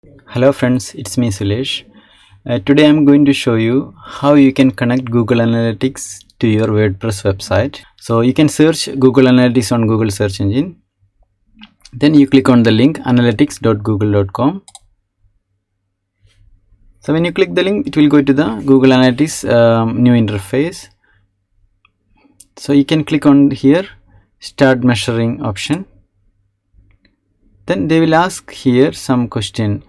Hello friends, it's me Sulesh. Today I'm going to show you how you can connect Google Analytics to your WordPress website. So you can search Google Analytics on Google search engine. Then you click on the link analytics.google.com. So when you click the link, it will go to the Google Analytics new interface. So you can click on here, start measuring option. Then they will ask here some question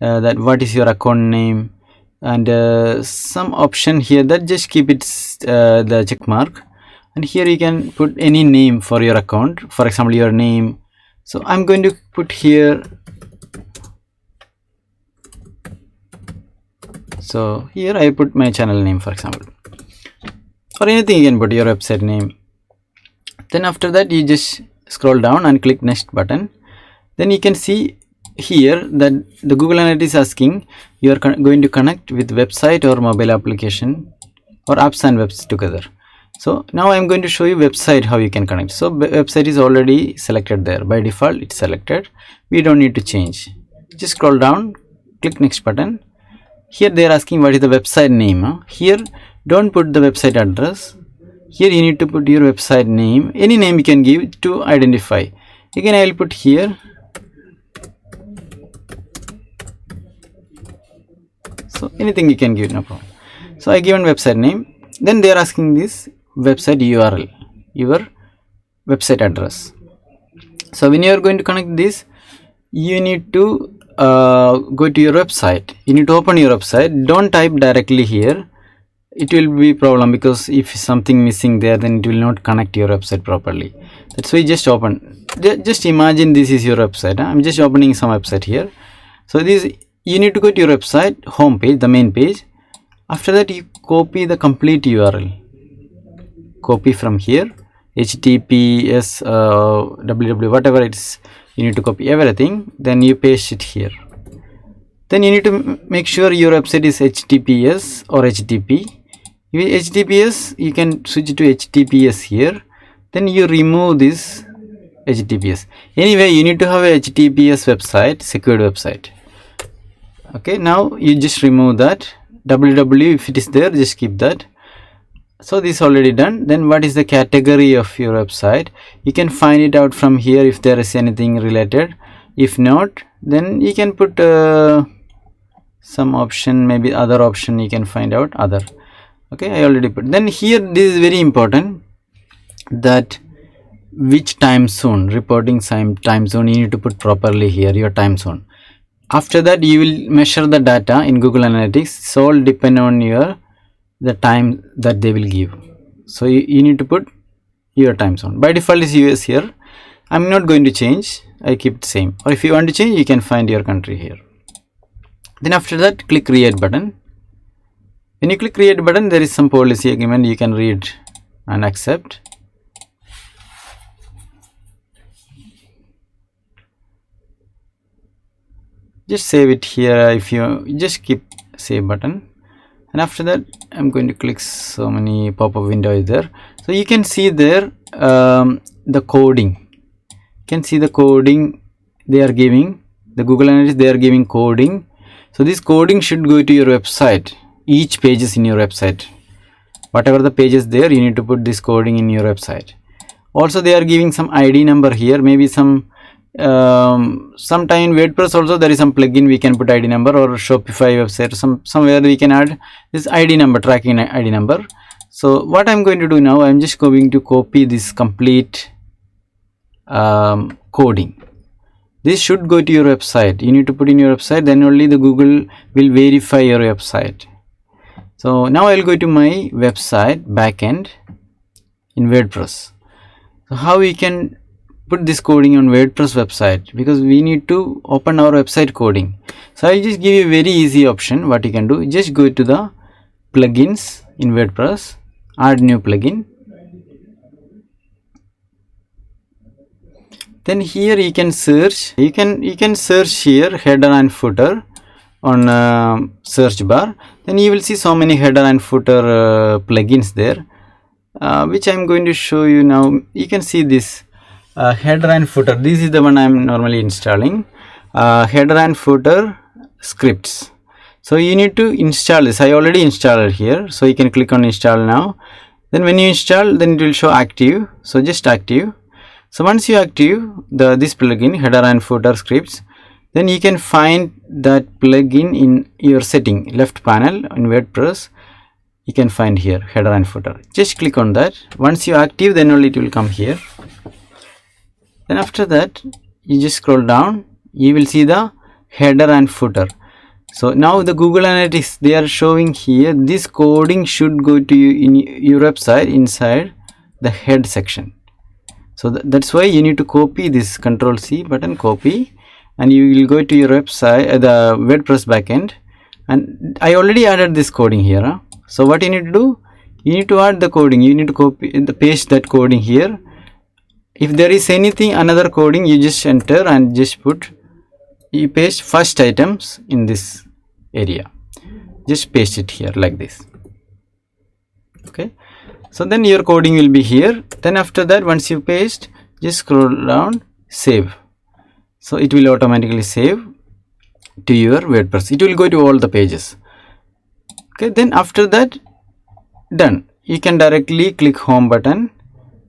that what is your account name, and some option here that just keep it the check mark, and here you can put any name for your account, for example your name. So I'm going to put here, so here I put my channel name for example, or anything you can put your website name. Then after that you just scroll down and click next button. Then you can see here that the Google Analytics is asking you are going to connect with website or mobile application or apps and webs together. So now I'm going to show you website how you can connect. So website is already selected there by default, it's selected. We don't need to change. Just scroll down, click next button. Here they are asking what is the website name. Here don't put the website address. Here you need to put your website name. Any name you can give to identify. Again I will put here. So anything you can give, no problem. So I given website name. Then they are asking this website URL, your website address. So when you are going to connect this, you need to go to your website. You need to open your website. Don't type directly here. It will be problem because if something missing there, then it will not connect your website properly. That's why just open. Just imagine this is your website. I'm just opening some website here. So this, you need to go to your website home page, the main page. After that you copy the complete URL. Copy from here, HTTPS, www, whatever it's, you need to copy everything. Then you paste it here. Then you need to make sure your website is HTTPS or HTTP. If HTTPS, you can switch to HTTPS here. Then you remove this HTTPS. Anyway, you need to have a HTTPS website, secured website. Okay, now you just remove that. www, if it is there, just keep that. So this is already done. Then what is the category of your website? You can find it out from here if there is anything related. If not, then you can put some option, maybe other option you can find out other. Okay, I already put. Then here this is very important, that which time zone, reporting time zone, you need to put properly here, your time zone. After that you will measure the data in Google Analytics. It's all depend on the time that they will give. So you need to put your time zone. By default is US here. I'm not going to change. I keep it same. Or if you want to change, you can find your country here. Then after that, click create button. When you click create button, there is some policy agreement you can read and accept. Just save it here. If you just keep save button, and after that I'm going to click so many pop-up windows there. So you can see there the coding. You can see the coding they are giving. The Google Analytics, they are giving coding. So this coding should go to your website. Each page is in your website. Whatever the pages there, you need to put this coding in your website. Also they are giving some ID number here. Maybe sometime in WordPress also there is some plugin we can put ID number, or Shopify website, somewhere we can add this ID number, tracking ID number. So what I'm going to do now, I'm just going to copy this complete coding. This should go to your website. You need to put in your website, then only the Google will verify your website. So now I'll go to my website backend in WordPress. So how we can put this coding on WordPress website, because we need to open our website coding. So I'll just give you a very easy option. What you can do, just go to the plugins in WordPress, add new plugin. Then here you can search. You can search here header and footer on search bar. Then you will see so many header and footer plugins there, which I'm going to show you now. You can see this. Header and footer, this is the one I am normally installing. Header and footer scripts. So you need to install this. I already installed here, so you can click on install now. Then when you install, then it will show active, so just active. So once you active this plugin, header and footer scripts, then you can find that plugin in your setting, left panel in WordPress. You can find here header and footer. Just click on that. Once you active, then only it will come here. Then after that, you just scroll down, you will see the header and footer. So now the Google Analytics, they are showing here this coding should go to you in your website inside the head section. So that's why you need to copy this, Control C button, copy, and you will go to your website, the WordPress backend, and I already added this coding here. So what you need to do, you need to add the coding, you need to copy the paste that coding here. If there is anything another coding, you just enter and just put, you paste first items in this area, just paste it here like this. Okay, so then your coding will be here. Then after that, once you paste, just scroll down, save. So it will automatically save to your WordPress. It will go to all the pages. Okay, then after that, done. You can directly click home button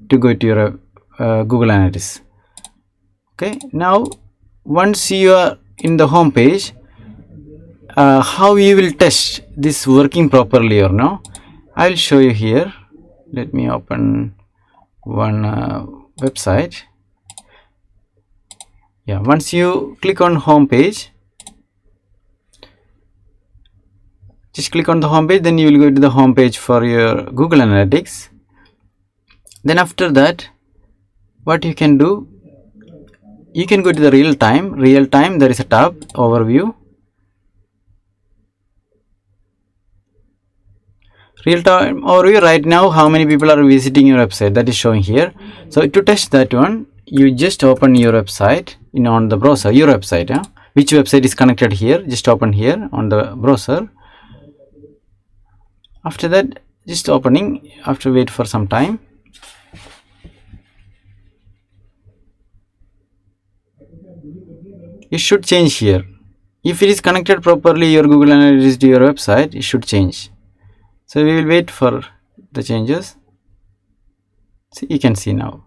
to go to your Google Analytics. Okay, now once you are in the home page, how you will test this working properly or no, I will show you here. Let me open one website. Yeah, once you click on home page, just click on the home page, then you will go to the home page for your Google Analytics. Then after that, what you can do, you can go to the real time. There is a tab, overview. Real time overview, right now how many people are visiting your website, that is showing here. So to test that one, you just open your website on the browser, your website, which website is connected here, just open here on the browser. After that, just opening, after wait for some time. It should change here. If it is connected properly, your Google Analytics to your website, it should change. So we will wait for the changes. See, you can see now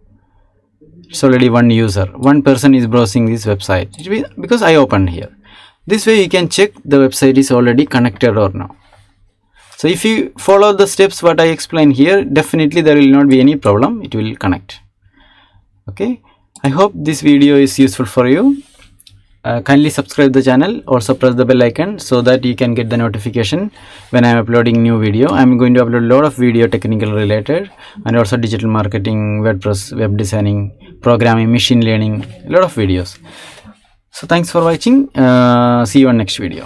it's already one user, one person is browsing this website. It will be because I opened here. This way you can check the website is already connected or not. So if you follow the steps what I explained here, definitely there will not be any problem, it will connect. Okay, I hope this video is useful for you. Kindly subscribe the channel, also press the bell icon so that you can get the notification when I am uploading new video. I am going to upload a lot of video technical related and also digital marketing, WordPress, web designing, programming, machine learning, a lot of videos. So thanks for watching. See you on next video.